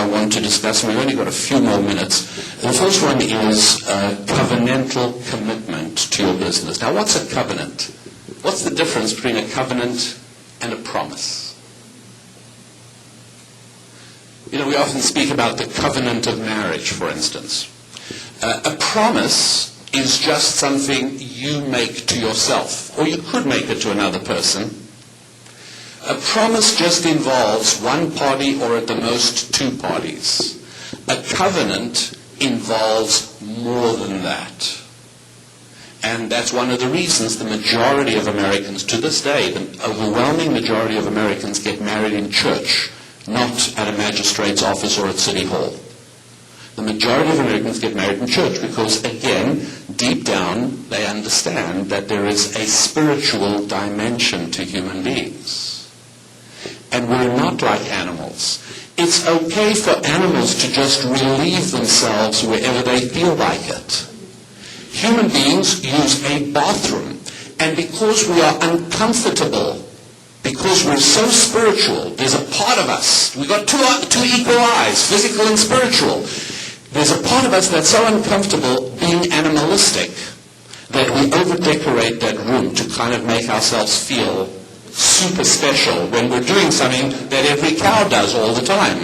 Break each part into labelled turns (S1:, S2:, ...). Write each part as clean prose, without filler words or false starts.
S1: I want to discuss, and we've only got a few more minutes. The first one is covenantal commitment to your business. Now, what's a covenant? What's the difference between a covenant and a promise? You know, we often speak about the covenant of marriage, for instance. A promise is just something you make to yourself, or you could make it to another person. A promise just involves one party or at the most two parties. A covenant involves more than that. And that's one of the reasons the majority of Americans, to this day, the overwhelming majority of Americans get married in church, not at a magistrate's office or at City Hall. The majority of Americans get married in church because, again, deep down, they understand that there is a spiritual dimension to human beings. And we're not like animals. It's okay for animals to just relieve themselves wherever they feel like it. Human beings use a bathroom, and because we are uncomfortable, because we're so spiritual, there's a part of us, we've got two equal eyes, physical and spiritual. There's a part of us that's so uncomfortable being animalistic that we over-decorate that room to kind of make ourselves feel super special when we're doing something that every cow does all the time.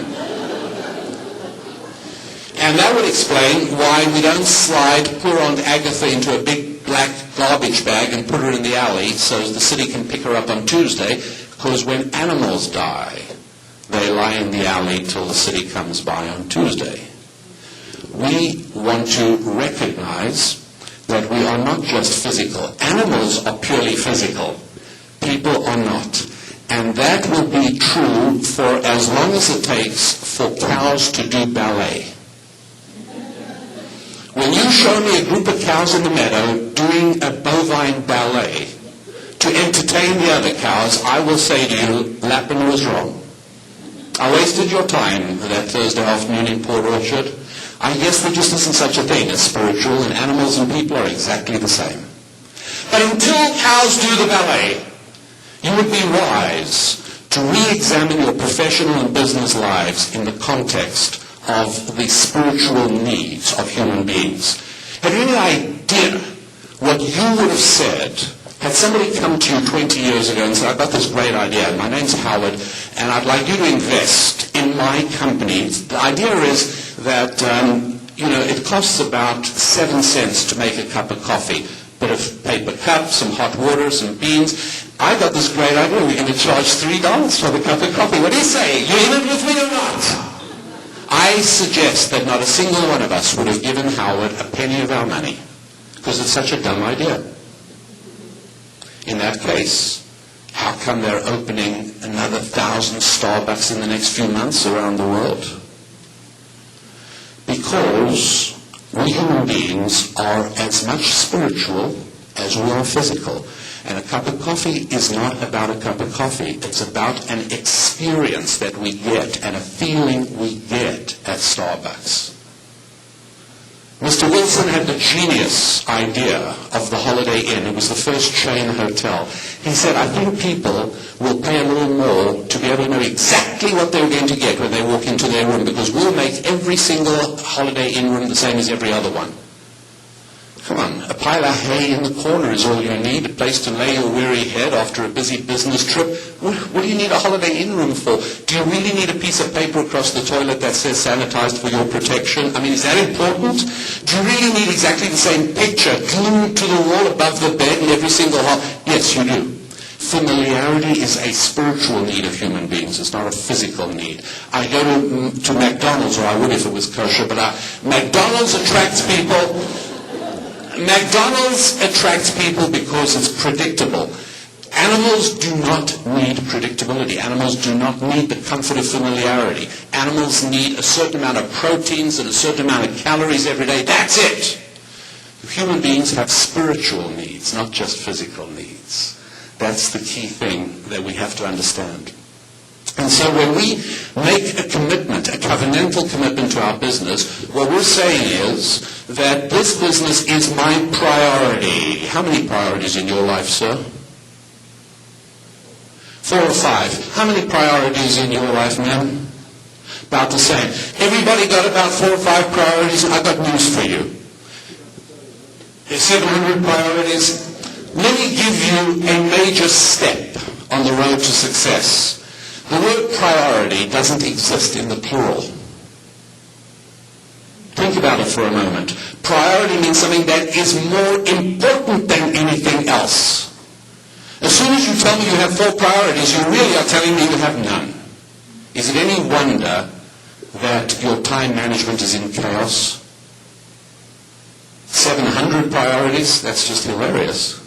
S1: And that would explain why we don't slide poor Aunt Agatha into a big black garbage bag and put her in the alley so the city can pick her up on Tuesday, because when animals die, they lie in the alley till the city comes by on Tuesday. We want to recognize that we are not just physical. Animals are purely physical. People are not. And that will be true for as long as it takes for cows to do ballet. When you show me a group of cows in the meadow doing a bovine ballet to entertain the other cows, I will say to you, Lapin was wrong. I wasted your time that Thursday afternoon in Port Orchard. I guess there just isn't such a thing as spiritual, and animals and people are exactly the same. But until cows do the ballet, you would be wise to re-examine your professional and business lives in the context of the spiritual needs of human beings. Have you any idea what you would have said had somebody come to you 20 years ago and said, I've got this great idea, my name's Howard, and I'd like you to invest in my company. The idea is that, it costs about 7 cents to make a cup of coffee. Bit of paper cup, some hot water, some beans. I got this great idea. We're going to charge $3 for the cup of coffee. What do you say? You in it with me or not? I suggest that not a single one of us would have given Howard a penny of our money, because it's such a dumb idea. In that case, how come they're opening another 1,000 Starbucks in the next few months around the world? Because we human beings are as much spiritual as we are physical. And a cup of coffee is not about a cup of coffee. It's about an experience that we get and a feeling we get at Starbucks. Mr. Wilson had the genius idea of the Holiday Inn. It was the first chain hotel. He said, I think people will pay a little more to be able to know exactly what they're going to get when they walk into their room, because we'll make every single Holiday Inn room the same as every other one. Come on, a pile of hay in the corner is all you need, a place to lay your weary head after a busy business trip. What do you need a Holiday Inn room for? Do you really need a piece of paper across the toilet that says sanitized for your protection? I mean, is that important? Do you really need exactly the same picture glued to the wall above the bed in every single hall? Yes, you do. Familiarity is a spiritual need of human beings. It's not a physical need. I go to McDonald's, or I would if it was kosher, but McDonald's attracts people. McDonald's attracts people because it's predictable. Animals do not need predictability. Animals do not need the comfort of familiarity. Animals need a certain amount of proteins and a certain amount of calories every day. That's it. Human beings have spiritual needs, not just physical needs. That's the key thing that we have to understand. And so when we make a commitment, a covenantal commitment to our business, what we're saying is that this business is my priority. How many priorities in your life, sir? 4 or 5. How many priorities in your life, ma'am? About the same. Everybody got about 4 or 5 priorities? I've got news for you. There's 700 priorities. Let me give you a major step on the road to success. The word priority doesn't exist in the plural. Think about it for a moment. Priority means something that is more important than anything else. As soon as you tell me you have 4 priorities, you really are telling me you have none. Is it any wonder that your time management is in chaos? 700 priorities? That's just hilarious.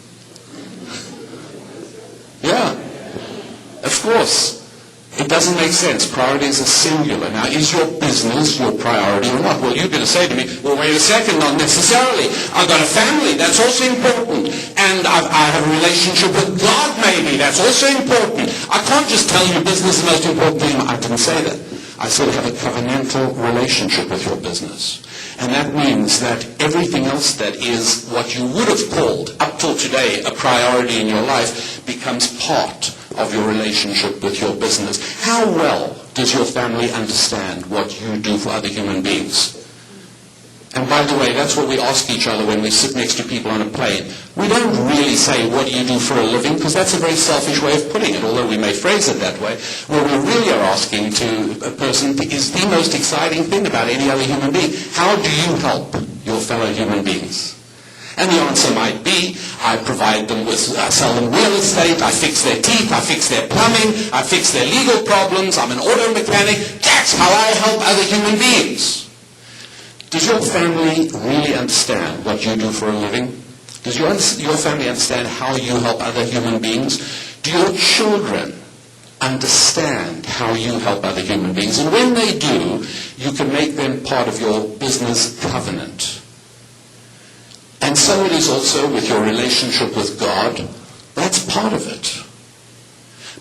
S1: Yeah, of course. It doesn't make sense. Priorities are singular. Now, is your business your priority or not? Well, you're going to say to me, well, wait a second, not necessarily. I've got a family. That's also important. And I have a relationship with God, maybe. That's also important. I can't just tell you business is the most important thing. I didn't say that. I said have a covenantal relationship with your business. And that means that everything else that is what you would have called up till today a priority in your life becomes part of your relationship with your business. How well does your family understand what you do for other human beings? And by the way, that's what we ask each other when we sit next to people on a plane. We don't really say, what do you do for a living? Because that's a very selfish way of putting it, although we may phrase it that way. What we really are asking to a person is the most exciting thing about any other human being. How do you help your fellow human beings? And the answer might be, I provide them with, I sell them real estate, I fix their teeth, I fix their plumbing, I fix their legal problems, I'm an auto mechanic. That's how I help other human beings. Does your family really understand what you do for a living? Does your family understand how you help other human beings? Do your children understand how you help other human beings? And when they do, you can make them part of your business covenant. And so it is also with your relationship with God. That's part of it.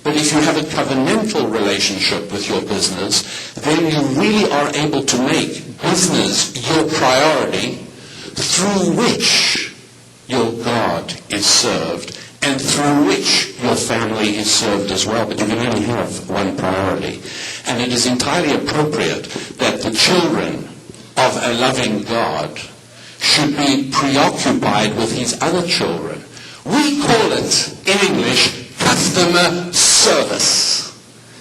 S1: But if you have a covenantal relationship with your business, then you really are able to make business your priority through which your God is served and through which your family is served as well. But you can only have one priority. And it is entirely appropriate that the children of a loving God should be preoccupied with his other children. We call it, in English, customer service.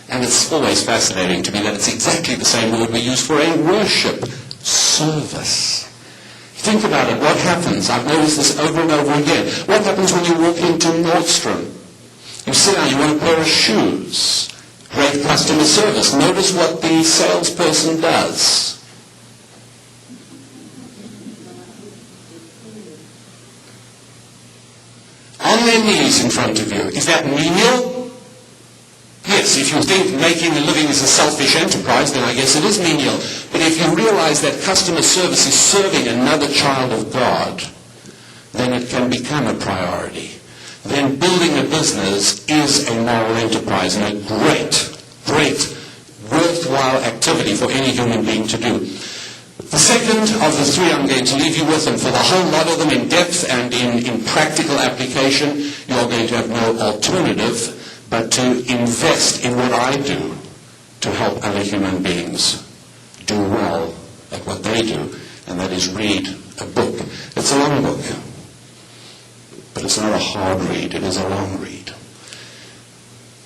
S1: And it's always fascinating to me that it's exactly the same word we use for a worship service. Think about it. What happens? I've noticed this over and over again. What happens when you walk into Nordstrom? You sit down, you want a pair of shoes. Great customer service. Notice what the salesperson does. On their knees in front of you. Is that menial? Yes, if you think making a living is a selfish enterprise, then I guess it is menial. But if you realize that customer service is serving another child of God, then it can become a priority. Then building a business is a moral enterprise and a great, worthwhile activity for any human being to do. The second of the 3 I'm going to leave you with, and for the whole lot of them in depth and in practical application, you're going to have no alternative but to invest in what I do to help other human beings do well at what they do, and that is read a book. It's a long book, but it's not a hard read, it is a long read.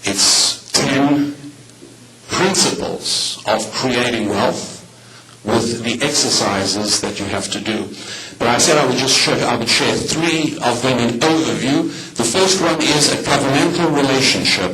S1: It's 10 principles of creating wealth with the exercises that you have to do. But I said I would share 3 of them in overview. The first one is a covenantal relationship